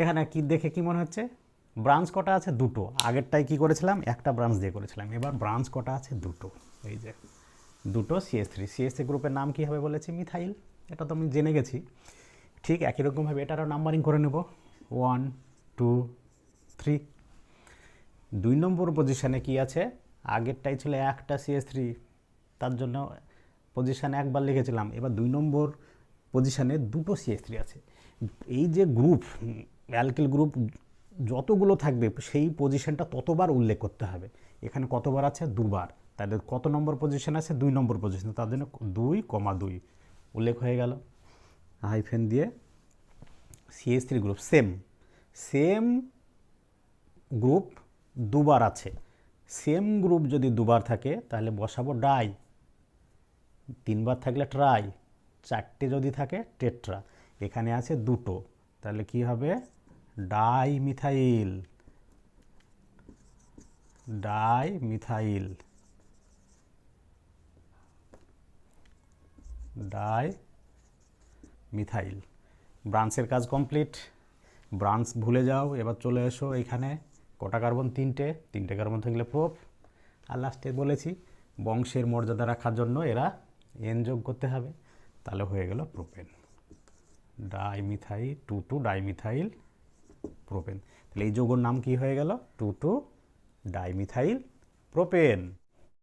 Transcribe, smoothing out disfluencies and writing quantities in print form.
এখানে কি দেখে কি মনে হচ্ছে, ব্রাঞ্চ কটা আছে? দুটো। আগেরটাই কি করেছিলাম, একটা ব্রাঞ্চ দিয়ে করেছিলাম, এবার ব্রাঞ্চ কটা আছে? দুটো। এই যে দুটো CH3। CH3 গ্রুপের নাম কী হবে বলেছি? মিথাইল। এটা তো আমি জেনে গেছি। ঠিক একই রকমভাবে এটারও নাম্বারিং করে নেব, 1 2 3। 2 নম্বর পজিশানে কি আছে? আগেরটাই ছিল একটা CH3, তার জন্য পজিশানে একবার লিখেছিলাম। এবার 2 নম্বর পজিশানে দুটো CH3 আছে। এই যে গ্রুপ, অ্যালকিল গ্রুপ যতগুলো থাকবে সেই পজিশনটা ততবার উল্লেখ করতে হবে। এখানে কতবার আছে? দুবার। তাহলে কত নম্বর পজিশন আছে? 2 নম্বর পজিশন, তার জন্য 2,2 উল্লেখ হয়ে গেল হাইফেন দিয়ে। CH3 গ্রুপ সেম গ্রুপ দুবার আছে। সেম গ্রুপ যদি দুবার থাকে তাহলে বসাবো ডাই, 3বার থাকলে ট্রাই, 4টে যদি থাকে টেট্রা। এখানে আছে দুটো, তাহলে কি হবে? Die methyl. Die methyl, die methyl. ব্রাঞ্চের কাজ কমপ্লিট। ব্রাঞ্চ ভুলে যাও, এবার চলে এসো এখানে। কটা কার্বন? 3টে কার্বন থাকলে প্রোপ। আর লাস্টে বলেছি বংশের মর্যাদা রাখার জন্য এরা এন যোগ করতে হবে, তাহলে হয়ে গেল প্রোপেন। Dimethyl 2,2 dimethyl propane. তাহলে এই যৌগের নাম কি হয়ে গেল? 2,2 ডাইমিথাইল প্রোপেন।